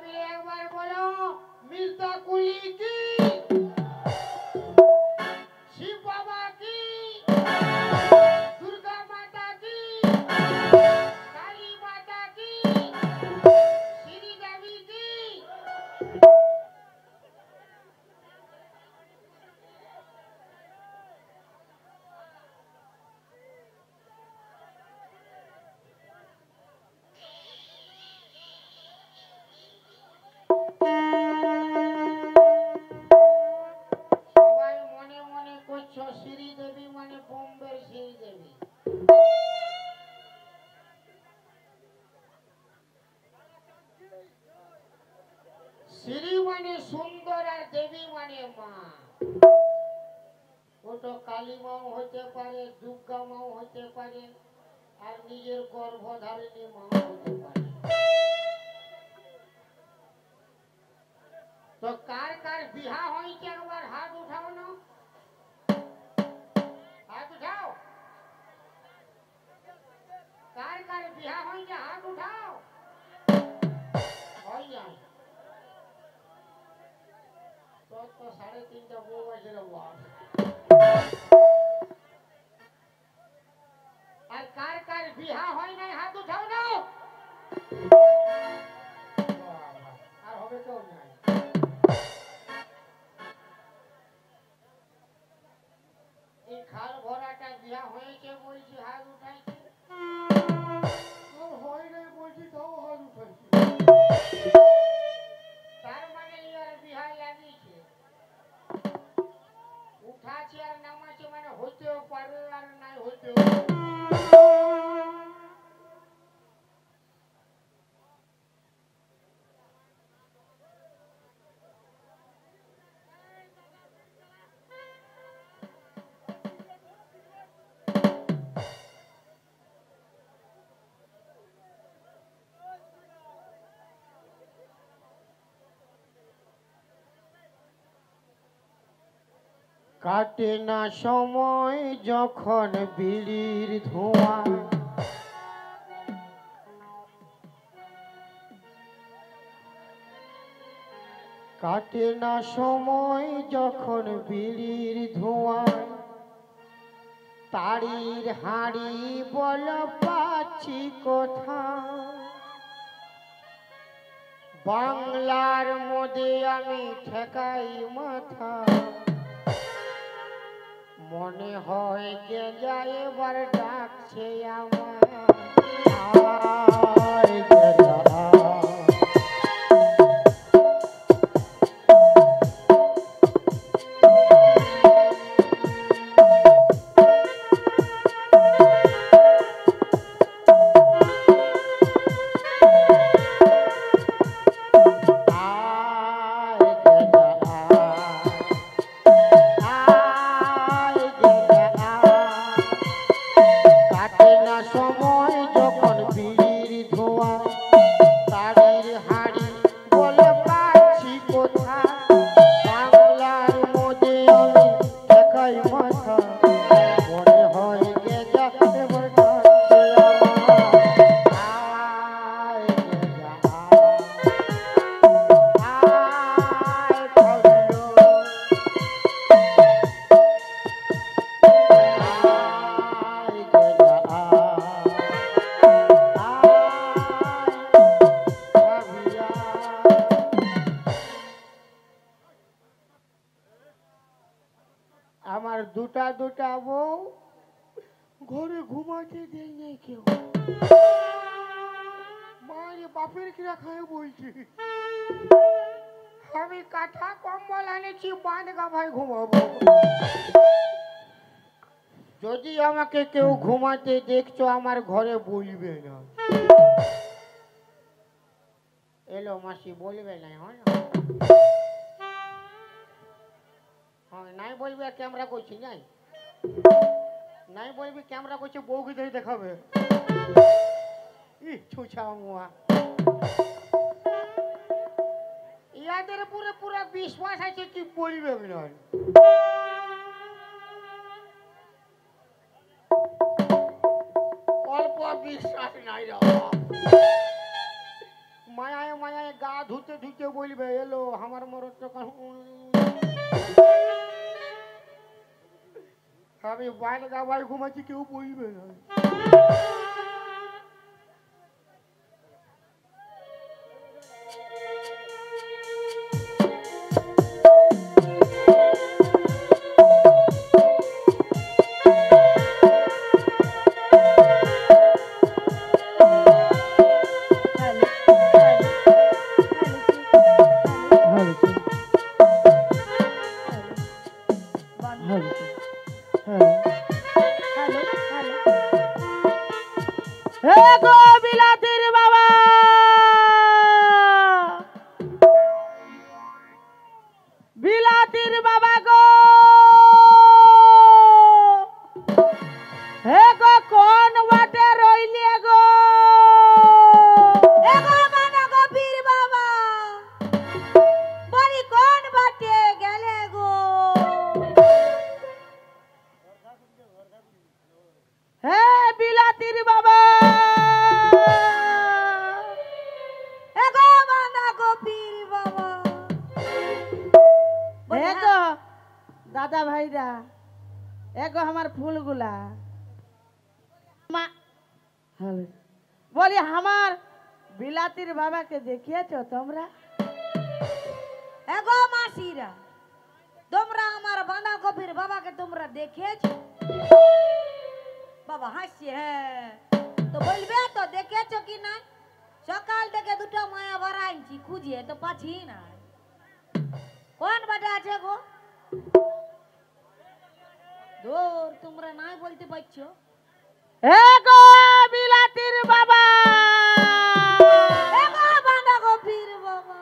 মিলে একবার বলো মির্জা কুলি কি, শিব বাবা কি, দুর্গা মাতা কি, কালী মাতা কি, শ্রী দেবী কি। সবাই মনে মনে করছো শ্রী দেবী মানে বোম্বের শ্রী দেবী। শ্রী মানে সুন্দর আর দেবী মানে মা। ওটা কালী মাও হতে পারে, দুর্গা মাও হতে পারে, আর নিজের গর্ভধারিণী মাও হতে পারে। তো কার কার বিহা হয়েছে একবার হাত উঠাও না, হাত উঠাও। কার কার বিহা হয়েছে হাত উঠাও। হয় নাই তোর তো 3.5টা বউ আছে রে বাপ। আর কার কার বিহা হয় নাই হাত উঠাও না। আর হবে কেউ নাই। এই খাল ভরাটা বিয়া হয়েছে বলছি হাত উঠাইছে, হয় নাই বলছি তাও হাত উঠাইছে। তার মানে ইয়ার বিহা লাগিয়েছে, উঠাছে আর নামাছে মানে হইতেও পারে আর নাই হইতেও পারে। কাটে না সময় যখন বিড়ির ধোঁয়া, কাটে না সময় যখন বিড়ির ধোঁয়া, তাড়ির হাঁড়ি বল পাচ্ছি কোথা। বাংলার মধ্যে আমি ঠেকাই মাথা, মনে হয় গেঁজা এবার ডাকছে আমার। আয় গেঁজা আমার দুটা দুটা বউ ঘরে ঘুমাতে দেয় নাই কেউ। মায়ের বাপের কিরা খায় বলছি, আমি কাঁথা কম্বল আনেছি বাঁধ গাভায় ঘুমাবো। যদি আমাকে কেউ ঘুমাতে দেখছো আমার ঘরে বলবে না। এলো মাসি বলবে না, হয় না? নাই বলবে ক্যামেরা করছি, নাই নাই বলবি ক্যামেরা করছে, বউকে ধরে দেখাবে। ইয়াদের পুরো পুরো বিশ্বাস আছে কি বলবে না। অল্প বিশ্বাস নাই রে, মায়ায় মায়ায় গা ধুতে ধুতে বলবে এলো আমার মরদ তো আমি বাইন গাবাই ঘুমাচ্ছি কেউ বলবে না। দাদা ভাইরা এগো আমার ফুলগুলা বলি আমার বিলাতির বাবাকে দেখিয়েছো তোমরা? এগো মাসিরা তোমরা আমার বাঁধাকপির বাবাকে তোমরা দেখেছো? বাবা হাসছে। হ্যাঁ তো বলবে তো দেখেছো কি না? সকাল থেকে দুটো মায়া বাড়াইছি খুঁজে তো পাচ্ছি না। কোন বাটে আছে গো? দূর তোমরা নাই বলতে পারছো। এগো বিলাতির বাবা, এগো বাঁধাকপির বাবা।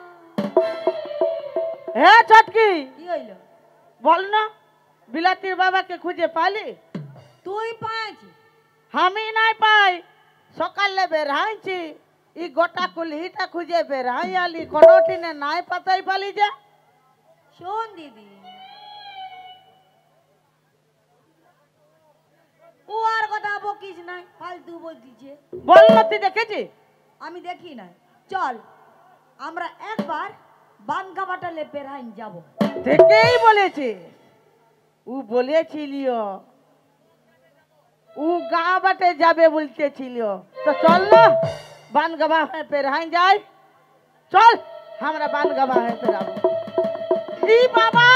হে চটকি কি হইলো? বল না, বিলাতির বাবাকে খুঁজে পালি? তুই পাইছি? আমি নাই পাই। সকালে বের হাইছি ই গোটা কুলহিটা খুঁজে বের হাই আলি কোনোটিনে নাই পাতাই পালি যা। শোন দিদি, ও আর কথা বকিস নাই, ফালতু বলতিছে। বল না, তুই দেখেছি? আমি দেখি নাই। চল আমরা একবার বানগাবাটা লেপের হাইন যাব। দেখেই বলেছে, ও বলেছিলিও ও গা বাটে যাবে বলতেছিল। তো চল না বানগাবা হয়ে পেরহাই যাই। চল আমরা বানগাবা হয়ে পেরাবো। ই বাবা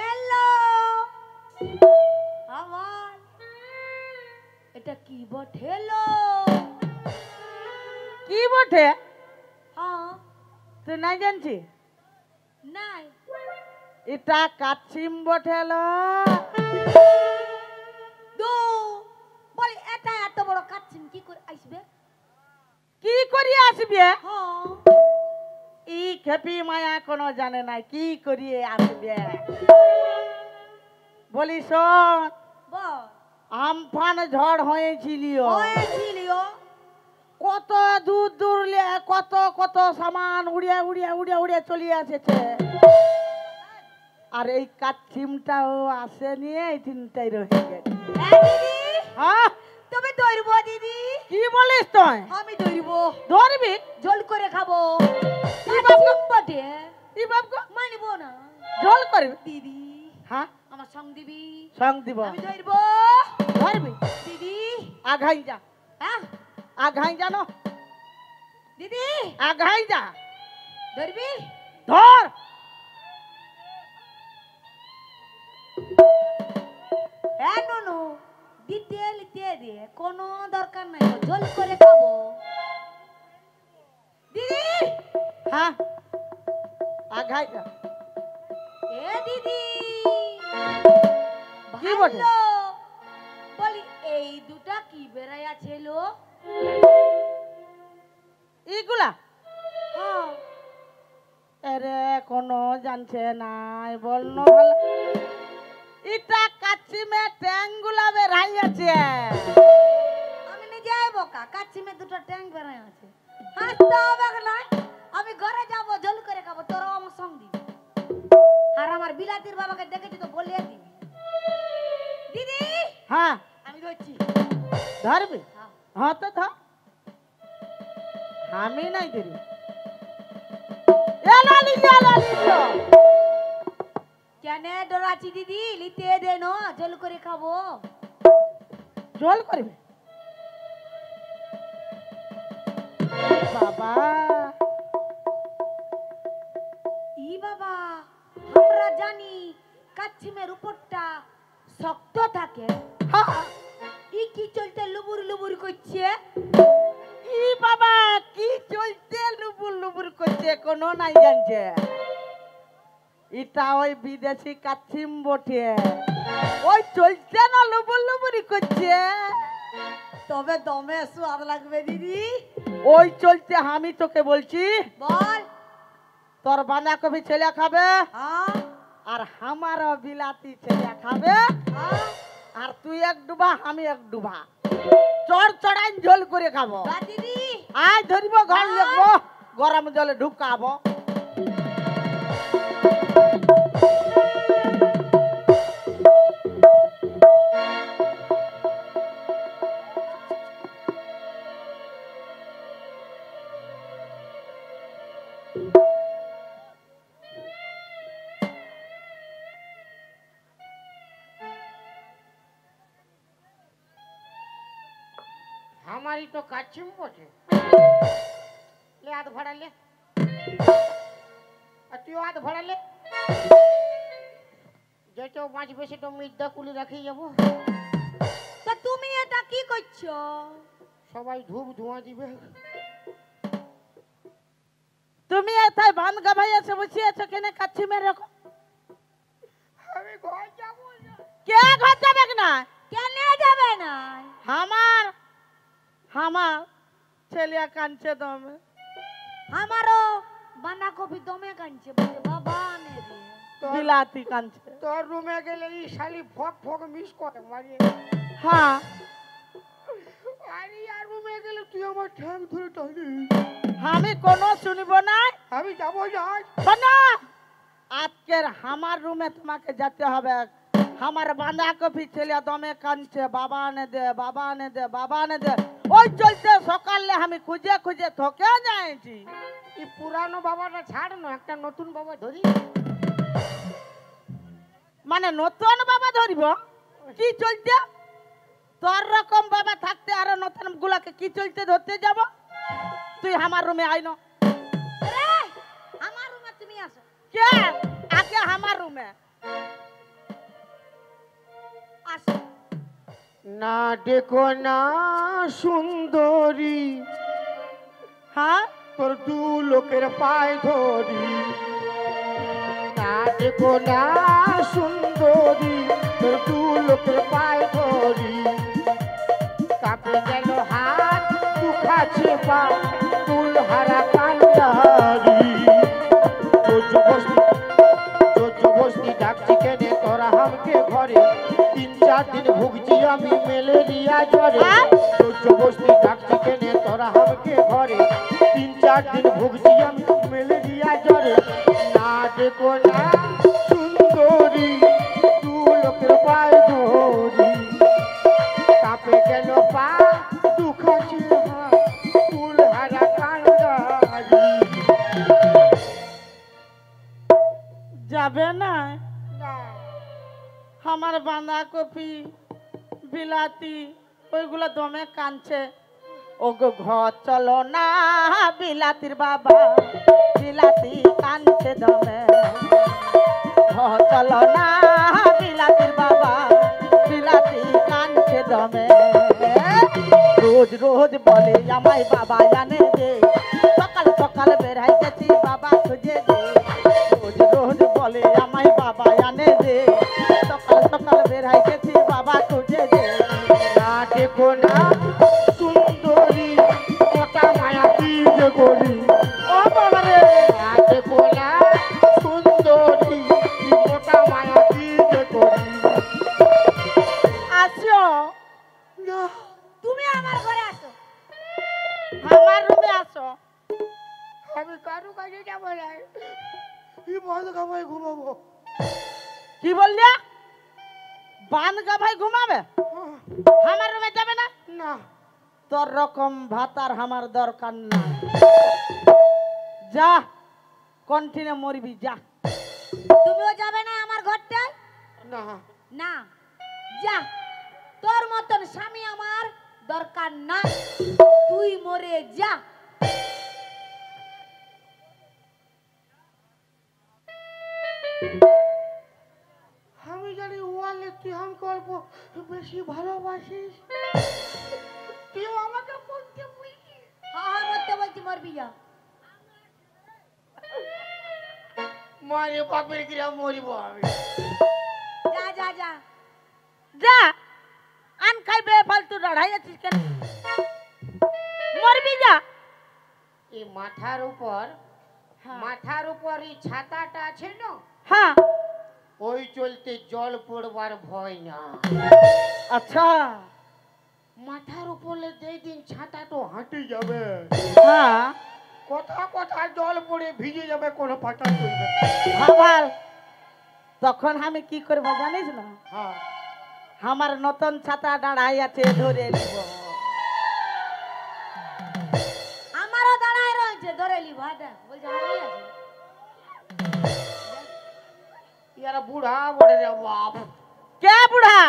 এলো আমার, এটা কি বঠেলো? কি বটে? হ্যাঁ তুই নাই জানছি? নাই। এটা কাছিম বটেল। দু বলি এটা এত বড় কাচ্ছিন কি করে আসবে? কি করি আসবে? হ্যাঁ ই খেপি মায়া কোনো জানে নাই কি করিয়ে আসবে। বলি শোন, বল। আমফান ঝড় হয়েছিল, হয়েছিলিও কত দূর দূর কত কত সামান উড়িয়ে উড়িয়ে উড়িয়ে উড়িয়ে চলে এসেছে। আর এই কাছিমটাও আসেনি, এই তিনটাই রয়ে গেছে। দিদি হ্যাঁ তুমি ধরবো দিদি? কি বলিস তুই? আমি ধরবো। ধরবি? ঝোল করে খাবো। ই বাবা, বটে ই বাবা মানবো না। ঝোল করবি? দিদি হ্যাঁ আমার সঙ্গ দিবি? সঙ্গ দিব। আমি ধরবো। ধরবি? দিদি আঘাই যা, হ্যাঁ আঘাই জানো, দিদি আঘাই যা। ধরবি? ধর। হ্যাঁ ননু দিতে লিতে দে, কোনো দরকার নাই, ঝোল করে খাবো। দিদি হ্যাঁ আঘাই যা। এ দিদি কি বটে? ভালো। বলি এই দুটা কি বেড়াইয়া ছিল? ইগুলা হ্যাঁ আরে কোনো জানছে নাই বল না ভালো। ইটা কাছিমে ট্যাংগুলা বেরাই আছে। আমি নিজে বোকা, কাচ্চিমে দুটো ট্যাং বেড়াই আছে। হাসতে হবে নাই, আমি ঘরে যাবো ঝোল করে খাবো, তোরাও আমার সঙ্গ দিবি। আর আমার বিলাতির বাবাকে দেখেছি তো বলে দিবি দিদি হ্যাঁ আমি ধরছি ধরবি হ্যাঁ। হ্যাঁ তো ধর আমি নাই ধরি কেন ডরাচ্ছি দিদি লিতে দে না জল করে খাবো জল করবি বাবা ই বাবা আমরা জানি কাচ্ছিমের উপরটা শক্ত থাকে হ্যাঁ ই কি চলতে লুবুর লুবুর করছে ই বাবা কি চলছে লুবুর লুবুর করছে কোনো নাই জানছে এটা ওই বিদেশি কাচ্ছিম বটে ওই চলছে না লুবুর লুবুরি করছে তবে দমে স্বাদ লাগবে দিদি ওই চলছে আমি তোকে বলছি বল তোর বাঁধাকপি ছেলে খাবে হ্যাঁ আর আমারও বিলাতি ছেলে খাবে হ্যাঁ আর তুই এক ডুবা আমি এক ডুবা চড় চড়াই ঝোল করে খাবো বা দিদি আজ ধরিব ঘর লিখবো গরম জলে ঢুকাবো हमारी तो काचिम बटे ले आध भरा ले अतियो आध भरा ले যেটো বাঁচবে সেটা মিড্ডা কুলি রাখি যাব তা তুমি এটা কি করছো সবাই ধূপ ধোঁয়া দিবে তুমি এথায় বান গাভাই এসে বসে আছো কেন কাচ্ছি মেরে রাখো আমি ঘর যাব না কে ঘর যাবে না কেন যাবে না আমার ছেলে কাঁদছে দমে আমারও বাঁধাকপি দমে কাঁদছে বলে বাবা নে রে বিলাতি কাঁদছে তোর রুমে গেলে এই শালি ফক ফক মিস করে মারিয়ে হ্যাঁ আরে আর রুমে গেলে তুই আমার ঠ্যাং ধরে টানি আমি কোনো শুনিব না আমি যাব না শোনো আজকের আমার রুমে তোমাকে যেতে হবে আমার বাঁধাকপি ছেলে দমে কাঁদছে বাবা নে দে বাবা নে দে বাবা নে দে ওই চলতে সকালে আমি খুঁজে খুঁজে থকে যাইছি এই পুরানো বাবাটা ছাড় না একটা নতুন বাবা ধরি মানে নতুন বাবা ধরিব কি চলছে তোর রকম বাবা থাকতে আর নতুন গুলাকে কি চলতে ধরতে যাব তুই আমার রুমে আইনো রে আমার রুমে তুমি আসো কে আগে আমার রুমে আসো না দেখো না সুন্দরী হ্যাঁ তোর দু লোকের পায়ে ধরি না দেখো না সুন্দরী তোর দু লোকের পায়ে ধরি কাঁপে গেল হাত দুখাছে পা তুল হারা কান্দারি বস্তি ডাকছি কেনে তোরা হামকে ঘরে 3-4 দিন ভুগছি আমি ম্যালেরিয়া জ্বরে বস্তি ডাকছি কেনে তোরা হামকে ঘরে 3-4 দিন ভুগছি আমি ম্যালেরিয়া জ্বরে না দেখো না সুন্দরী দু লোকের পায়ে ধরি কাঁপে গেল পা দুখাছে হাত তুল হারা কান্দারি যাবে না না আমার বাঁধাকপি বিলাতি ওইগুলো দমে কাঁদছে ও গো ঘর চলো না বিলাতির বাবা বিলাতি কাঁদছে দমে ঘর চলো না বিলাতির বাবা বিলাতি কাঁদছে দমে রোজ রোজ বলে আমায় বাবা জানে যে সকাল সকাল বেড়াই গেছি বাবা খুঁজে দে রোজ রোজ বলে আমায় বাবা জানে যে সকাল সকাল বেড়াই গেছি বাবা খুঁজে দে না দেখো না সুন্দরী মোটা মায়া কি যে করি ও বাবা রে না দেখো না সুন্দরী মোটা মায়া কি যে করি আসো না তুমি আমার ঘরে আসো আমার রুমে আসো আমি কারু কাছে যাবো না এই বন্ধ কামাই ঘুমাবো কি বললে? বান গাভাই ঘুমাবে? আমার রুমে যাবে না? না তোর রকম ভাতার আমার দরকার না। যা কন্টিনিউ মরবি যা। তুমিও যাবে না আমার ঘরটায়? না না, যা। তোর মতন স্বামী আমার দরকার নাই, তুই মরে যা। আমি জানি ওয়ালে তুই আমাকে অল্প বেশি ভালোবাসিস, তুই আমাকে বলতে বলছিস। হ্যাঁ মরতে বলছি, মরবি যা। মারে বাপের কিরা মরিব আমি। যা যা যা। যা আন খাইবে ফালতু লড়াই আছিস কেন? মরবি যা। এই মাথার উপর হ্যাঁ। মাথার উপর এই ছাতাটা আছে না, হ্যাঁ ওই চলতে জল পড়বার ভয় না। আচ্ছা। মাথার উপরে যেই দিন ছাতাটা হাঁটে যাবে, হ্যাঁ কথা কথা জল পড়ে ভিজে যাবে, কোনো পাতা চলবে। ভাবাল তখন আমি কি করবো জানিস না? হ্যাঁ আমার নতুন ছাতা দাঁড়াই আছে, ধরে নিব। আমারও দাঁড়ায় রয়েছে, ধরে লি ভাটা বলছে আমি আছি। ইয়ারা বুড়া বলে রে বাপ। কে বুড়া?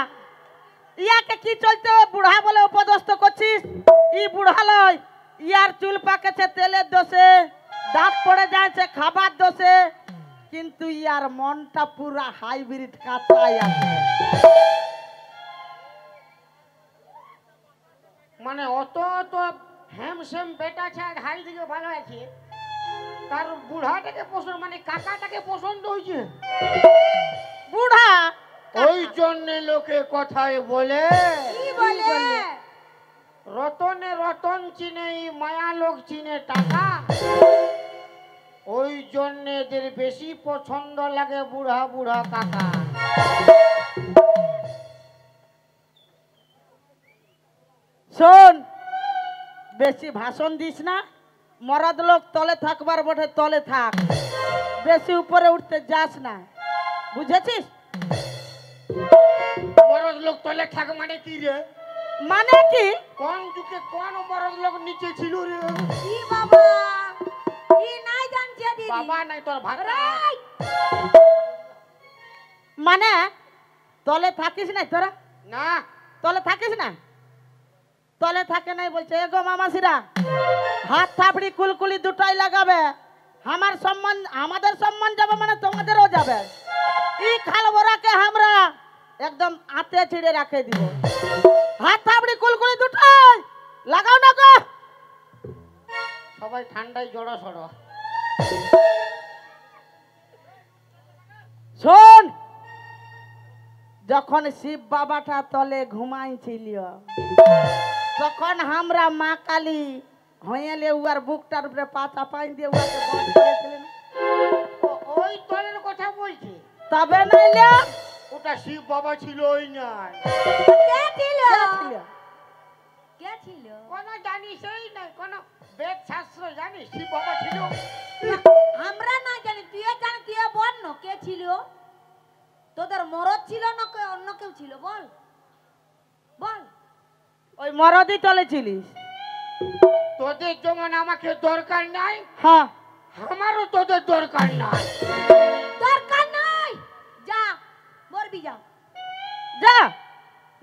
ইয়াকে কি চলতে বুড়া বলে উপদস্ত করছিস? ই বুড়া লয়, ইয়ার চুল পাকেছে তেলের দোষে, দাঁত পড়ে যাচ্ছে খাবার দোষে, কিন্তু ইয়ার মনটা পুরা হাইব্রিড কাঁচাই আছে। মানে অত তো হ্যামসেম বেটা ছাড় হাই দিকে ভালো আছে, তার বুড়াটাকে পছন্দ, মানে কাকাটাকে পছন্দ হয়েছে। বুড়া ওই জন্য লোকে কথায় বলে, কি বলে? রতনে রতন চিনে মায়া লোক চিনে টাকা। ওই জন্য এদের বেশি পছন্দ লাগে বুড়া বুড়া কাকা। শোন, বেশি ভাষণ দিস না। মরদ লোক তলে থাকবার বটে তলে থাক, বেশি উপরে উঠতে যাস না, বুঝেছিস? মরদ লোক তলে থাক মানে কি রে? মানে কি? কোন যুগে কোন মরদ লোক নিচে ছিল রে? কি বাবা, কি নাই জানছে দিদি? বাবা নাই তোর ভাগরা। রাই! মানে তলে থাকিস না তোরা? না তলে থাকিস না? তলে থাকে নাই বলছে। এগো মামাসিরা, হাত থাপড়ি কুলকুলি দুটাই লাগাবে। আমার সম্মান, আমাদের সম্মান যাবে মানে তোমাদেরও যাবে। ই খাল বরাকে আমরা একদম আতে ছিড়ে রাখে দিব। হাত থাপড়ি কুলকুলি দুটাই লাগাও না গো। সবাই ঠান্ডায় জড়ো সড়ো। শোন, যখন শিব বাবাটা তলে ঘুমাইছিল, তখন আমরা মা কালী হইলে উয়ার বুকটার উপরে পাতা পাইন দিয়ে উয়াকে বন্ধ করেছিলেন। ওই তলের কথা বলছি, তবে নাইলে ওটা শিব বাবা ছিল ওই নাই। কে ছিল? কে ছিল? কে ছিল? কোন জানিসই নাই, কোন বেদ শাস্ত্র জানিস শিব বাবা ছিল? আমরা না জানি, তুই জানি, তুই বল না কে ছিল? তোদের মরদ ছিল না অন্য কেউ ছিল? বল বল। ওই মরদি তলে ছিলিস। তোদের যেমন আমাকে দরকার নাই, হ্যাঁ, আমারও তোদের দরকার নাই। দরকার নাই, যা মরবি যা। যা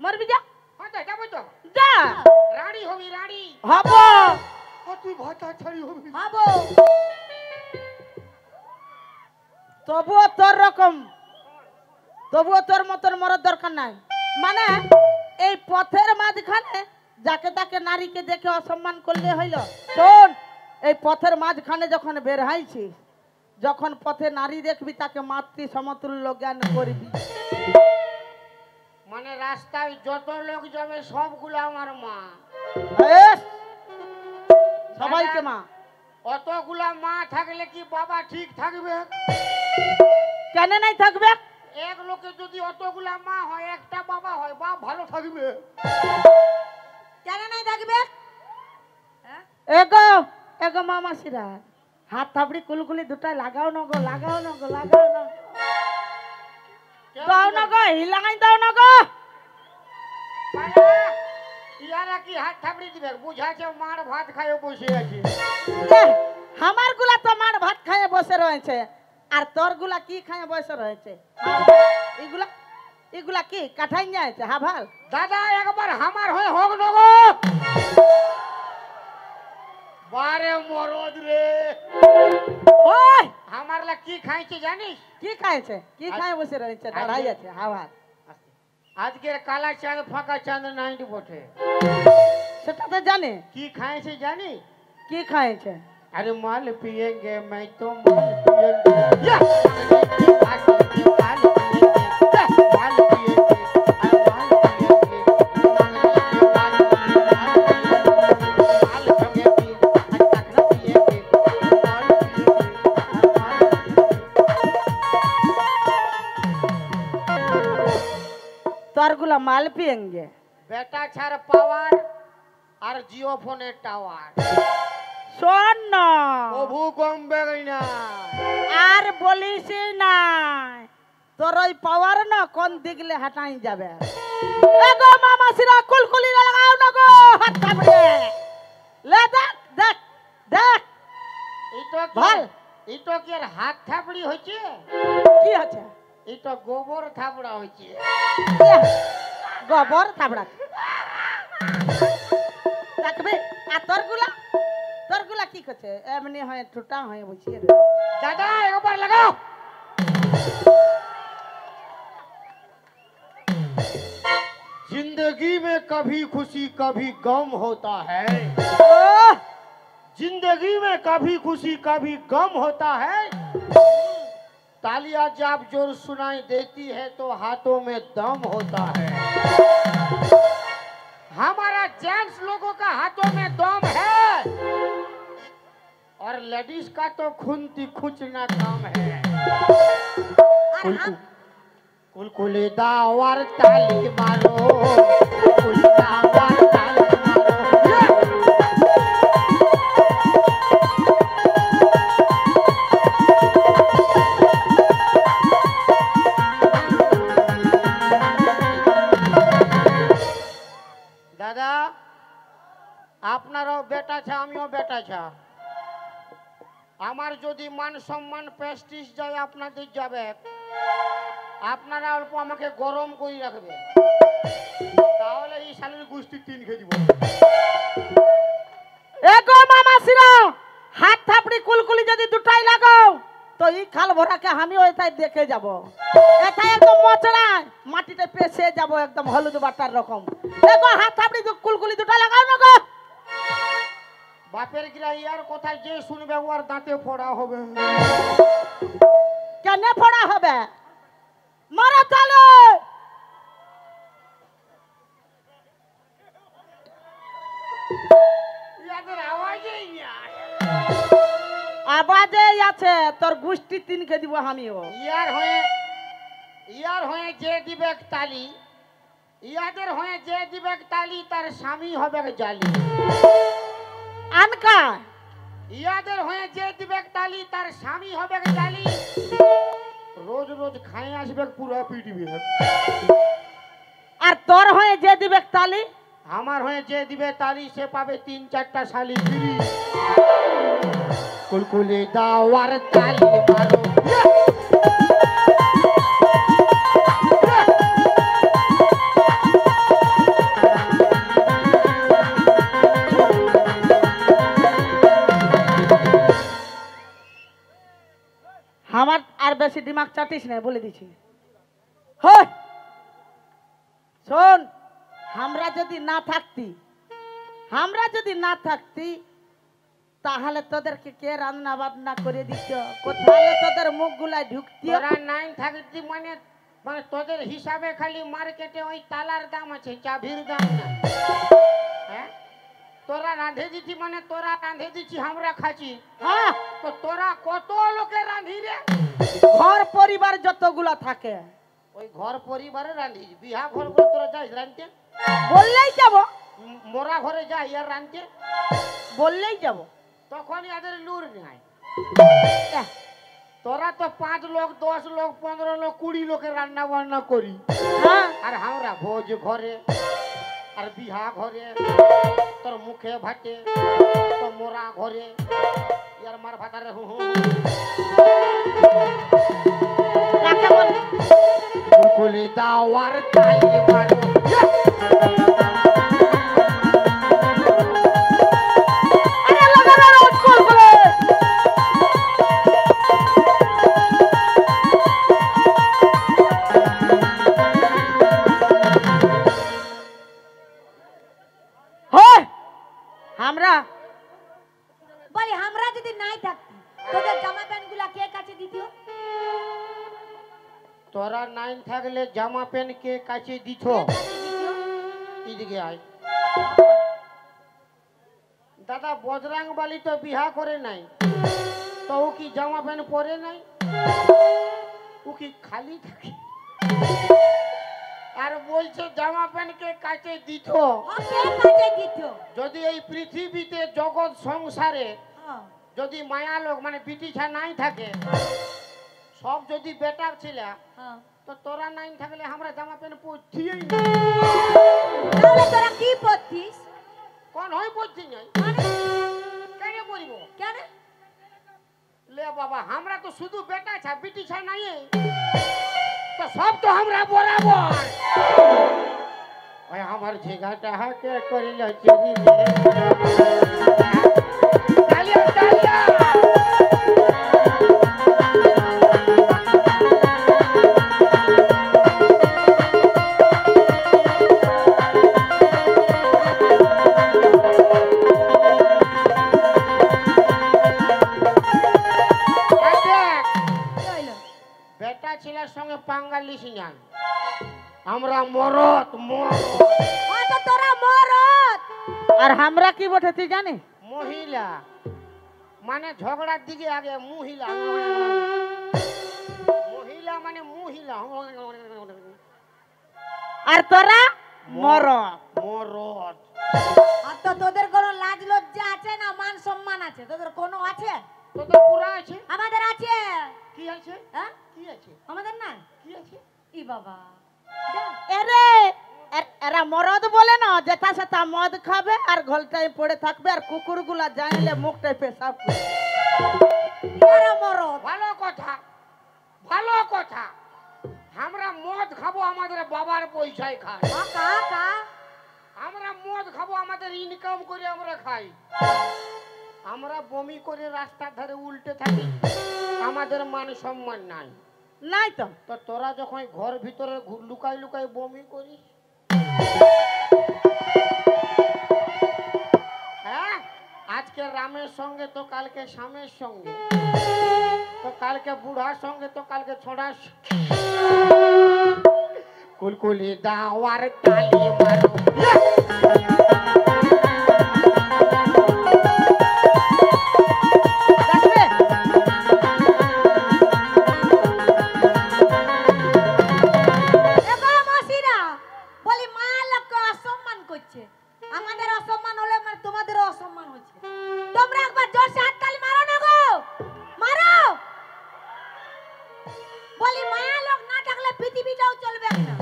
মরবি যা। হ্যাঁ তো যাবো তো, যা রানী হবি রানী। হব। আর তুই ভাতা ছাড়ি হবি। হবো। তবুও তোর রকম, তবুও তোর মতন মরার দরকার নাই। মানে এই পথের মাঝখানে যাকে তাকে নারীকে দেখে অসম্মান করলে হইল। শোন, এই পথের মাঝখানে যখন বের হইছিস, যখন পথে নারী দেখবি তাকে মাতৃ সমতুল্য জ্ঞান করবি। মানে রাস্তায় যত লোক যাবে সবগুলো আমার মা। বেশ, সবাইকে মা। অতগুলা মা থাকলে কি বাবা ঠিক থাকবে? কেন নাই থাকবে? এক লোকে যদি অতগুলা মা হয়, একটা বাবা হয়, বাপ ভালো থাকবে? কেন নাই থাকবে? হ্যাঁ? এগো এগো মামাসিরা, হাত থাপড়ি কুলকুলি দুটাই লাগাও না গো, লাগাও না গো, লাগাও না। দাও না গো, হিলাই দাও না গো। ইয়ারা কি হাত থাপড়ি দিবে? বুঝাছে মার ভাত খায় বসে আছে। আমার গুলা তো মার ভাত খায় বসে রয়েছে, আর তোর গুলা কি খায় বসে রয়েছে? এগুলা এগুলা কি কাঠাই যাচ্ছে? হা ভাল দাদা একবার আমার হয়ে হোক নগো। বারে মরদ রে, ওই আমার লা কি খাইছে জানিস? কি খাইছে? কি খায় বসে রয়েছে? দাঁড়াই আছে। হা ভাল আজকের কালা চাঁদ ফাঁকা চাঁদ নাইট বটে। সেটা তো জানে। কি খাইছে জানি? কি খাইছে? अरे माल पिएंगे मैं तो माल पिएंगे या! माल पिएंगे माल पिएंगे माल पिएंगे अरे माल पिएंगे माल पिएंगे माल पिएंगे माल তোর গুলা মাল পিয়েঙ্গে। बेटा छार पावर और जियो फोने टावर শোন না, প্রভু কমবে না। আর বলিস নাই, তোর ওই পাওয়ার না কোন দিকলে হাঁটাই যাবে। এ গো মামাসিরা, কুলকুলি লাগাও না গো, হাত কামড়ে লে। দেখ দেখ দেখ, এইটা কি ভাল। এইটা কি আর হাত থাপড়ি হইছে? কি আছে? এইটা গোবর থাপড়া হইছে। গোবর থাবড়া দেখবে। আর তোর গুলা কি করছে? এমনি হয় ঠুটা হয়ে বসিয়ে রে। दादा एक बार लगाओ। जिंदगी में कभी खुशी कभी गम होता है। ओह, जिंदगी में कभी खुशी कभी गम होता है। तालियां जब जोर सुनाई देती है तो हाथों में दम होता है। हमारा जेंट्स लोगों का हाथों में दम है और लेडीज का तो खुनती खुचना काम है। कुलकुली दावर ताली मारो, कुलकुली दावर ताली मारो। दादा আপনারও বেটা ছা, আমিও বেটা ছা। আমার যদি মান সম্মান প্রেস্টিজ যায় আপনাদের যাবে, আপনারা অল্প আমাকে গরম করে রাখবে, তাহলে এই শালের গোষ্ঠী 3 খেয়ে দিব। এ গো মামাসিরা, হাত থাপড়ি কুলকুলি যদি দুটাই লাগাও তো এই খাল ভরাকে আমি ওইটাই দেখে যাব। এটাই একদম মচড়ায় মাটিতে পেছে যাব, একদম হলুদ বাটার রকম। দেখো হাত থাপড়ি কুলকুলি দুটা লাগাও না গো। বাপের গিলা ইয়ার কথা যে শুনবে ওর দাঁতে ফোড়া হবে। কেন ফোড়া হবে? মারা চালো। ইয়াদের আওয়াজই না। আবাজে আছে, তোর গুষ্টি 3 কে দিব আমিও। ইয়ার হয়ে যে দিবে তালি, ইয়াদের হয়ে যে দিবে তালি তার স্বামী হবে জালি। আনকা ইয়াদের হয়ে যে দিবে তালি তার স্বামী হবে জালি। রোজ রোজ খাই আসবে পুরো পিটিবে। আর তোর হয়ে যে দিবে তালি, আমার হয়ে যে দিবে তালি সে পাবে 3-4টা শালি ফ্রি। কুলকুলি দাওয়ার তালি মারো। আমার আর বেশি দিমাগ চাটিস না, বলে দিছি। হয় শোন, আমরা যদি না থাকতি তাহলে তোদেরকে কে রান্না বান্না করে দিত? কোথায় তোদের মুখ গুলায় ঢুকতি? তোরা নাইন থাকতি মানে মানে তোদের হিসাবে খালি মার্কেটে ওই তালার দাম আছে, চাবির দাম না। হ্যাঁ, তোরা রাঁধে দিছি মানে তোরা রাঁধে দিছি আমরা খাচ্ছি। হ্যাঁ, তো তোরা কত লোকে রাঁধি রে? ঘর পরিবার যতগুলা থাকে ওই ঘর পরিবারে রাঁধিস। বিহা ঘর করে তোরা যাইস রাঁধতে? বললেই যাব, মোরা ঘরে যাই আর রাঁধতে, বললেই যাব। তখন এদের লুর নাই। তোরা তো 5 লোক 10 লোক 15 লোক 20 লোকের রান্না বান্না করি হ্যাঁ আর আমরা ভোজ ঘরে আর বিহা ঘরে তোর মুখে ভাটে তোর মোরা ঘরে ইয়ার মার ভাতারে হু হু কাকে বলে কুলি দাওয়ার তালি মারো আরে লাগা রে উৎকল বলে হয় আমরা বলি আমরা যদি নাই থাকতি তোদের জামা প্যান্ট গুলা কে কাছে দিত তোরা 9 থাকলে জামা প্যান্ট কে কাছে দিছ এদিকে আয় দাদা বজরাং বালি তো বিহা করে নাই তো ও কি জামা প্যান্ট পরে নাই ও কি খালি থাকে আর বলছে জামা প্যান্ট কে কাছে দিত কে কাছে দিত যদি এই পৃথিবীতে জগৎ সংসারে হ্যাঁ যদি মায়া লোক মানে বিটিছা নাই থাকে সব যদি বেটার ছিল হ্যাঁ তো তোরা 9 থাকলে আমরা জামা প্যান্ট পরছিই না তাহলে তোরা কি পড়তিস কোন হয় পরছি নাই মানে কেন পরিব কেন ले बाबा हमरा तो शुद्ध बेटा छा बेटी छा नहीं तो सब तो हमरा बराबर ओए हमर झिगाटा है के करिल चोरी तालिया तालिया বেটা ছেলের সঙ্গে পাঙ্গা লিসি না আমরা মরত মরত তো তোরা মরত আর আমরা কি বটে তুই জানি মহিলা মানে ঝগড়ার দিকে আগে মহিলা মহিলা মানে মহিলা আর তোরা মর মরত আর তো তোদের কোনো লাজ লজ্জা আছে না মান সম্মান আছে তোদের কোনো আছে তোদের পুরা আছে আমাদের আছে কি আছে হ্যাঁ কি আছে আমাদের না কি আছে ই বাবা এরে এরা মরদ বলে না যেটা সেটা মদ খাবে আর ঘলটাই পড়ে থাকবে আর কুকুরগুলা জানলে মুখটাই পেশাব করবে এরা মরত ভালো কথা আমরা মদ খাবো আমাদের বাবার পয়সায় খাই কা কা আমরা মদ খাবো আমাদের ইনকাম করে আমরা খাই আমরা বমি করে রাস্তার ধারে উল্টে থাকি আমাদের মান সম্মান নাই নাই তো তো তোরা যখন ঘর ভিতরে লুকাই লুকাই বমি করিস হ্যাঁ আজকে রামের সঙ্গে তো কালকে শ্যামের সঙ্গে তো কালকে বুড়ার সঙ্গে তো কালকে ছোড়ার কুলকুলি দাওয়ার তালি মারো আমাদের অসম্মান হলে মানে তোমাদের অসম্মান হচ্ছে তোমরা একবার জোর সে হাততালি মারো না গো মারো বলি মায়া লোক না থাকলে পৃথিবীটাও চলবে না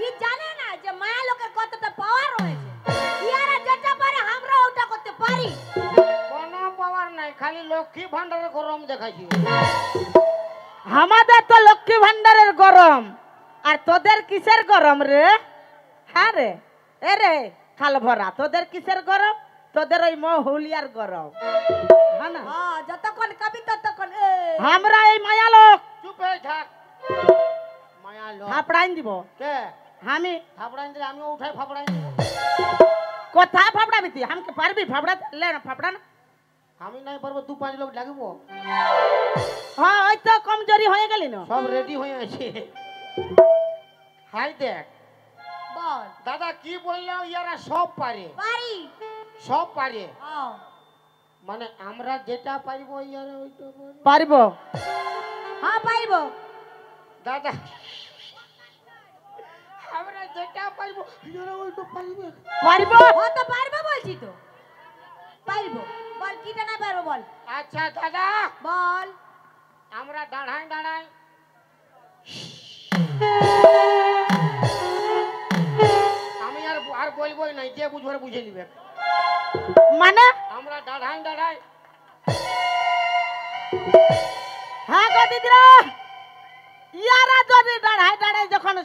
ই জানে না যে মায়া লোকের কতটা পাওয়ার রয়েছে ইয়ারা যেটা পারে আমরা ওটা করতে পারি কোনো পাওয়ার নাই খালি লক্ষ্মী ভান্ডারের গরম দেখাইছি আমাদের তো লক্ষ্মী ভান্ডারের গরম আর তোদের কিসের গরম রে হ্যাঁ রে এ রে খাল ভরা তোদের কিসের গরম তোদের ওই মহুলিয়ার গরম হ্যাঁ না হ্যাঁ যতক্ষণ কবি ততক্ষণ আমরা এই মায়া লোক চুপ হয়ে থাক মায়া লোক ফাপড়াইন দিব কে আমি ফাপড়াইন দিলে আমিও উঠাই ফাপড়াইন দিব কোথা ফাপড়াবি তুই আমাকে পারবি ফাপড়া লে না ফাপড়া না আমি নাই পারবো 2-5 লোক লাগবো হ্যাঁ ওই তো কমজোরি হয়ে গেলি না সব রেডি হয়ে আছে হাই দেখ বল দাদা কি বললো ইয়ারা সব পারে পারি সব পারে হ্যাঁ মানে আমরা যেটা পারবো ইয়ারা ওইটা পারে পারব হ্যাঁ পারবো দাদা আমরা যেটা পারবো ইয়ারা ওইটা পারবে পারব হ্যাঁ তো পারবো বলছি তো পারবো বল কিটা না পারবো বল আচ্ছা দাদা বল আমরা দাঁড়াই দাঁড়াই আমি আর আর বলবোই নাই, যে বুঝবার বুঝে নিবে। মানে আমরা দাঁড়াই দাঁড়াই হ্যাঁ গো দিদিরা, ইয়ারা যদি দাঁড়ায় দাঁড়ায় যখন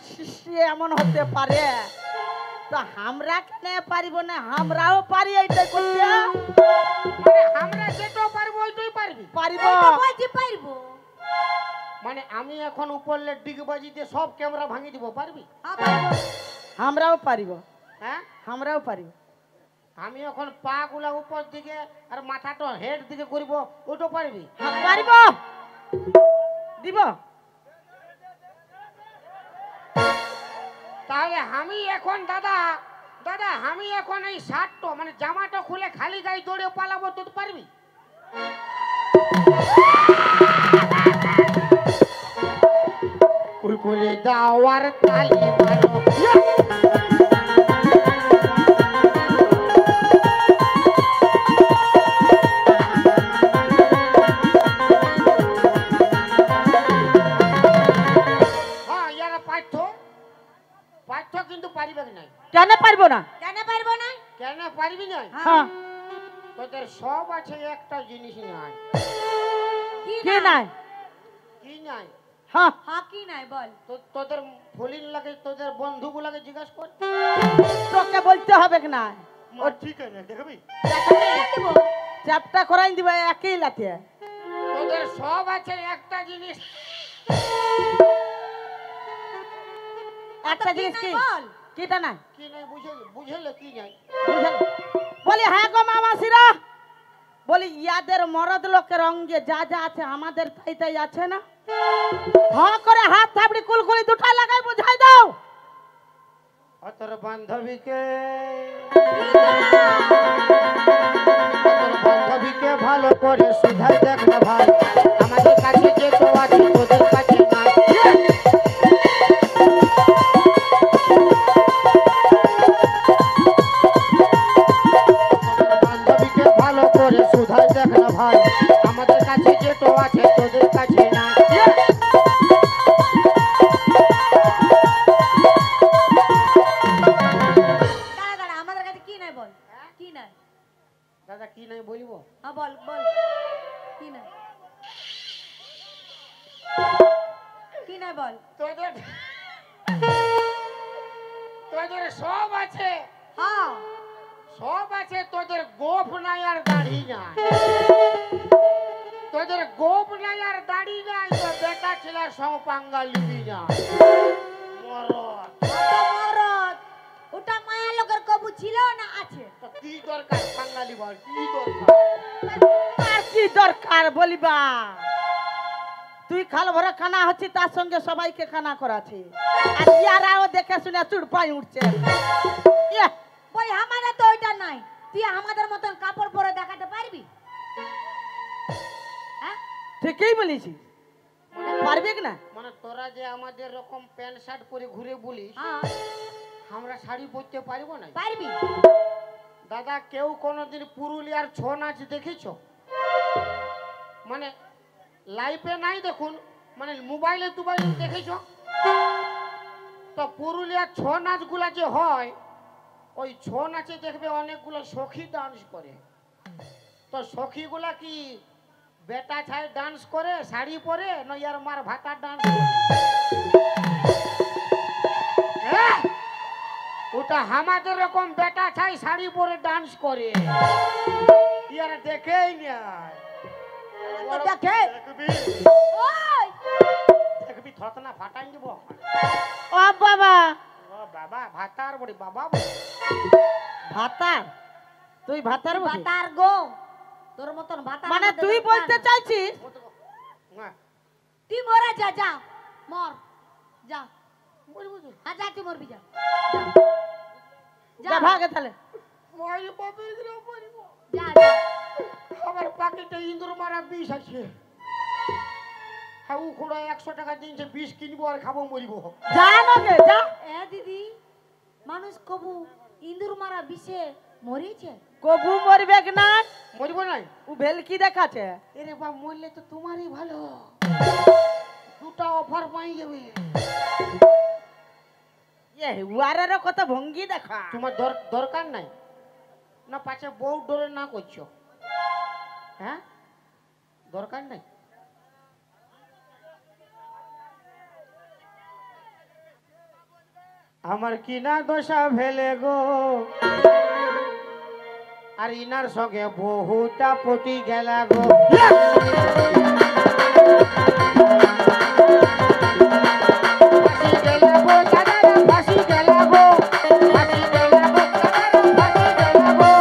এমন হতে পারে, তো আমরা কেন পারিব না? আমরাও পারি এইটাই করতে। মানে আমরা যেটা পারবো ওইটাই পারবি। পারিব বলছি পারবো। মানে আমি এখন উপরলে ডিগবাজি দিয়ে সব ক্যামেরা ভাঙি দিব, পারবি? হ্যাঁ পারবো। আমরাও পারিব, হ্যাঁ আমরাও পারিব। আমি এখন পা গুলা উপর দিকে আর মাথাটা হেড দিকে করব, ওটা পারবি? হ্যাঁ, পারিব। দিব তাহলে আমি এখন দাদা দাদা আমি এখন এই শার্টটা মানে জামাটা খুলে খালি গায়ে দৌড়ে পালাবো, তুই তো পারবি? কুলকুলি দাওয়ার তালি মারো, হ্যাঁ ইয়ারা পাঠ্য পাঠ্য কিন্তু পারিবে নাই। কেন পারবো না? কেন পারবো না? কেন পারবি নাই? হ্যাঁ তোদের সব আছে, একটা জিনিস নাই। কি কি নাই? নাই? কি নাই? হ্যাঁ হ্যাঁ কি নাই বল। তোদের ফলিন লাগে, তোদের বন্ধুগুলাকে জিজ্ঞাসা কর। তোকে বলতে হবে না, ও ঠিক আছে, দেখবি দেব। চ্যাপটা করাই দিবা একই লাতে। তোদের সব আছে, একটা জিনিস একটা কি জিনিস নাই কি? বল। কিটা নাই? কি নাই, বুঝলে কি নাই? বুঝলেন? বলি হ্যাঁ গো মামাসিরা, বলি ইয়াদের মরদ লোকের অঙ্গে যা যা আছে আমাদের তাই তাই আছে না? হ্যাঁ করে হাত থাপড়ি কুলকুলি দুটা লাগাই বুঝাই দাও। আর তোর বান্ধবীকে ভালো করে সুধাই দেখ না ভাই, আমাদের কাছে যে তো আছে তোদের কাছে নাই। বান্ধবীকে ভালো করে সুধাই দেখ না ভাই, আমাদের কাছে যে তো আছে তোদের কাছে নাই। দাঁড়া দাঁড়া, আমাদের কাছে কি নাই বল। কি নাই? দাদা কি নাই বলবো? হ্যাঁ বল বল। কি নাই? কি নাই বল। তোদের তোদের সব আছে, হ্যাঁ সব আছে, তোদের গোপ নাই আর দাড়ি নাই। তোদের গোপ নাই আর দাড়ি নাই, তো বেটা ছেলের সব পাঙ্গা লিবি না। মরদ ওটা মরদ, ওটা মায়া লোকের কবু ছিল না আছে? তো কি দরকার পাঙ্গা লিবার, কি দরকার? আর কি দরকার বলিবা? তুই খাল ভরা খানা হচ্ছে, তার সঙ্গে সবাইকে খানা করাছে, আর ইয়ারাও দেখে শুনে চুড়পাই উঠছে। ইয়া, বই আমাদের তো ওইটা নাই। তুই আমাদের মতন কাপড় পরে দেখাতে পারবি? হ্যাঁ ঠিকই বলেছিস, পারবি কি না? মানে তোরা যে আমাদের রকম প্যান্ট শার্ট পরে ঘুরে বলিস, হ্যাঁ আমরা শাড়ি পরতে পারবো না? পারবি। দাদা কেউ কোনোদিন পুরুলিয়ার ছৌ নাচ দেখেছ? মানে লাইভে নাই দেখুন, মানে মোবাইলে টুবাইলে দেখেছ? তো পুরুলিয়ার ছৌ নাচগুলা যে হয়, ওই ছৌ নাচে দেখবে অনেকগুলো সখী ডান্স করে। তো সখীগুলা কি বেটা ছাই ডান্স করে শাড়ি পরে, না ইয়ার মার ভাতার ডান্স করে? হ্যাঁ? ওটা আমাদের রকম বেটা ছাই শাড়ি পরে ডান্স করে, ইয়ারা দেখেই নাই। তো দেখে। দেখবি ওই দেখবি থতনা ফাটাই দিব। ও বাবা, ও বাবা ভাতার বড়ি বাবা বড়ি। ভাতার? তুই ভাতার বুঝি? বাতার গো, তোর মতন বাতার মানে আমাদের তুই দরকার বলতে না। চাইছিস হ্যাঁ, তুই মরে যা, যা মর যা। বলবো তো। হ্যাঁ যা, তুই মরবি যা। যা ভাগে তাহলে। মই বাপের গ্রাম বলব। যা যা। আমার পাকেটে ইন্দুর মারা বিষ আছে। হাউ খুঁড়া 100 টাকা দিনছে, বিষ কিনবো আর খাবো, মরিব। যা না গে যা। এ দিদি, মানুষ কবু ইন্দুর মারা বিষে মরেছে? কবু মরবে কি না? মরিব নাই? ও ভেলকি দেখাছে। এরে বাপ, মরলে তো তোমারই ভালো। দুটা অফার পাই যাবে। ওয়ারের কত ভঙ্গি দেখা। তোমার দরকার নাই না, পাছে বউ ডরে না করছো? হ্যাঁ, দরকার নাই। আমার কিনা দশা ভেলে গো, আর ইনার সঙ্গে বহুটা পটি গেলা গো। ফাঁসি গেলা গো দাদারা, ফাঁসি গেলা গো, ফাঁসি গেলা গো দাদারা, ফাঁসি গেলা গো।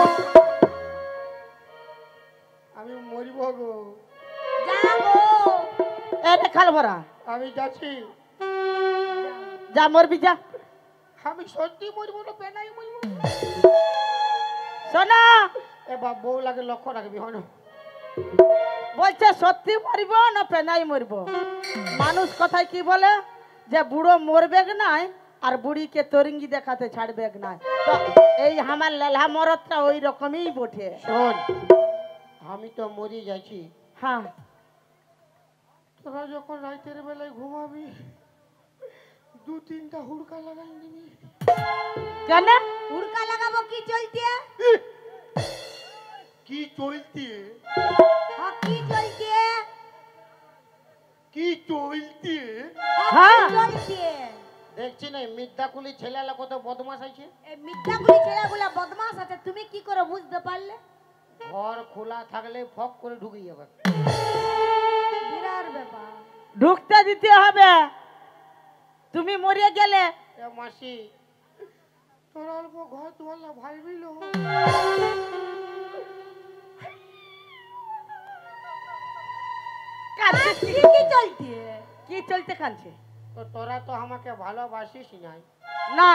আমি মরিব গো, যা গো। এনে খাল ভরা আমি যাচ্ছি। যা মরবি যা। আমি সত্যি মরিব না পেনাই মরিব? শোনা এবার বউ লাগে লক্ষ্য রাখবি, হয় না? বলছে সত্যি মরিব না পেনাই মরিব। মানুষ কথায় কি বলে যে বুড়ো মরবে নাই আর বুড়িকে তরঙ্গি দেখাতে ছাড়বে নাই। তো এই আমার লেলা মরদটা ওই রকমই বটে। শোন, আমি তো মরি যাচ্ছি। হ্যাঁ, তোরা যখন রাতের বেলায় ঘুমাবি, দু তিনটা হুড়কা লাগাই দিবি। কেন? হুড়কা লাগাবো কি চলতে? কি চলতে? কি চলতে? কি চলতে? হ্যাঁ। চলতে। দেখছি না মিথ্যাকুলি ছেলেলা কত বদমাস আছে। এই মিথ্যাগুলি ছেলেগুলা বদমাস আছে, তুমি কি করে বুঝতে পারলে? ঘর খোলা থাকলে ফক করে ঢুকে যাবে। বিরাট ব্যাপার। ঢুকতে দিতে হবে। তুমি মরিয়ে গেলে এ মাসি, তোর অল্প ঘর তোলা ভাইবিল। কাঁদছে কি কি? কি চলতে? কি চলতে কাঁদছে? তো তোরা তো আমাকে ভালোবাসিস নাই। না,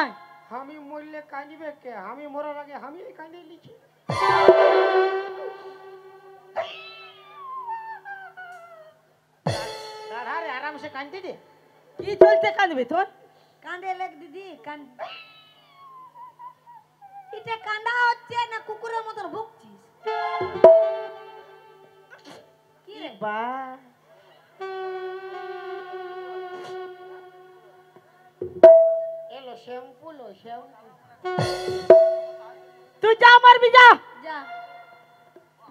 আমি মরলে কাঁদিবে কে? আমি মরার আগে আমি কাঁদে লিখি। দাঁড়ারে আরামসে কাঁদতে দে। কি চলতে কাঁদবি তোর? কান্দে লেগ দিদি কান। এটা কান্দা হচ্ছে না কুকুরের মতন ভুকছিস? কি রে? বা এলো শ্যাম্পু, লো শ্যাম্পু। তুই যা মারবি যা। যা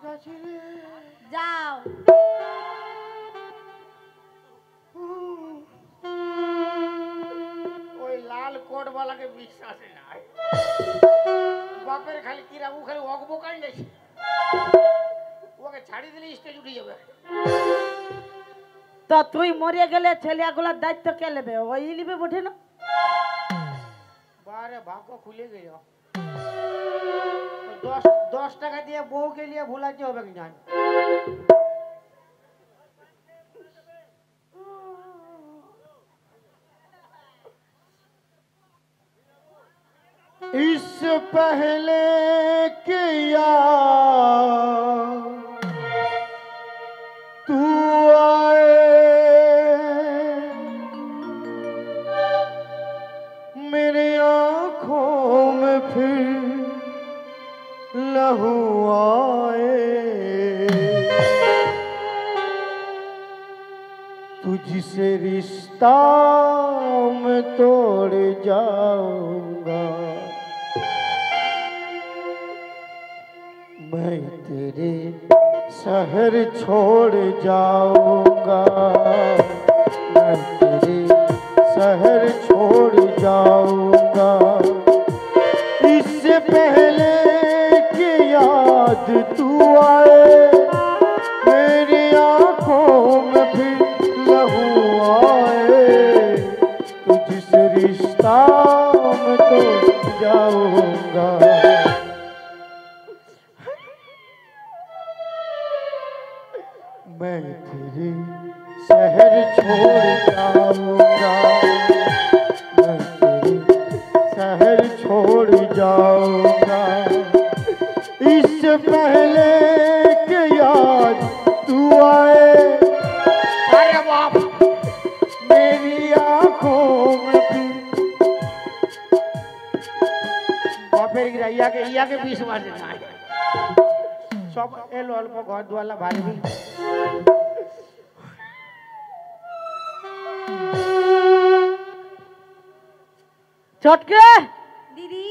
যাচ্ছি রে। যাও। ওই লাল কোট বালাকে বিশ্বাস নাই। বাপের খালি কিরাবু খালি অকবকাই নাই। ওকে ছাড়ি দিলে স্টেজ উঠে যাবে। তো তুই মরিয়ে গেলে ছেলেগুলার দায়িত্ব কে নেবে? ওই নিবে বটে না? বারে ভাগ্য খুলে গেল। 10 টাকা দিয়ে বউকে নিয়ে ভুলাতে হবে কি জান? इस पहले किया तू आए, मेरी आँखों में फिर लहू आए, तुझसे रिश्ता मैं तोड़ जाऊंगा, मैं तेरे शहर छोड़ जाऊंगा, मैं तेरे शहर छोड़ जाऊंगा, इससे पहले कि याद तू आए, मेरी आंखों में फिर लहू आए, तुझसे रिश्ता मैं तोड़ जाऊंगा। मैं तेरे शहर छोड़ जाऊंगा, मैं तेरे शहर छोड़ जाऊंगा, इससे पहले कि याद तू आए, अरे बाप मेरी आंखों में बापेर गिरा के 20 मार ना सब एलो अल्प घर दुआला भाई চটকে দিদি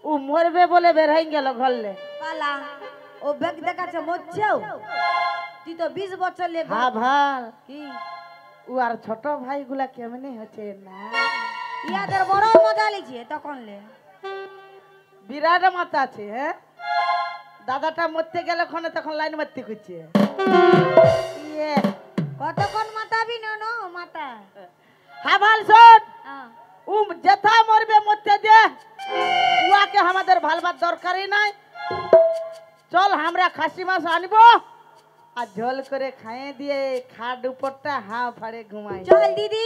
ও মরবে বলে বের হয়ে গেল ঘরলে। পালা ও ব্যাগ দেখাচ্ছে মরছেও তুই তো 20 বছর লে হ্যাঁ ভাল কি ও আর ছোট ভাইগুলা কেমনে হচ্ছে না ইয়াদের বড় মজা লিছে তখন লে বিরাট মাথা আছে। হ্যাঁ দাদাটা মরতে গেলে ওখানে তখন লাইন মারতে করছে। ইয়ে, কতক্ষণ মাতাবি না মাতা হ্যাঁ ভাল শোন হ্যাঁ ও যেথা মরবে মরতে দে উয়াকে আমাদের ভালবার দরকারই নাই। চল আমরা খাসি মাছ আনবো আর ঝোল করে খাইয়ে দিয়ে খাট উপরটা হাঁ ফাড়ে ঘুমাই। চল দিদি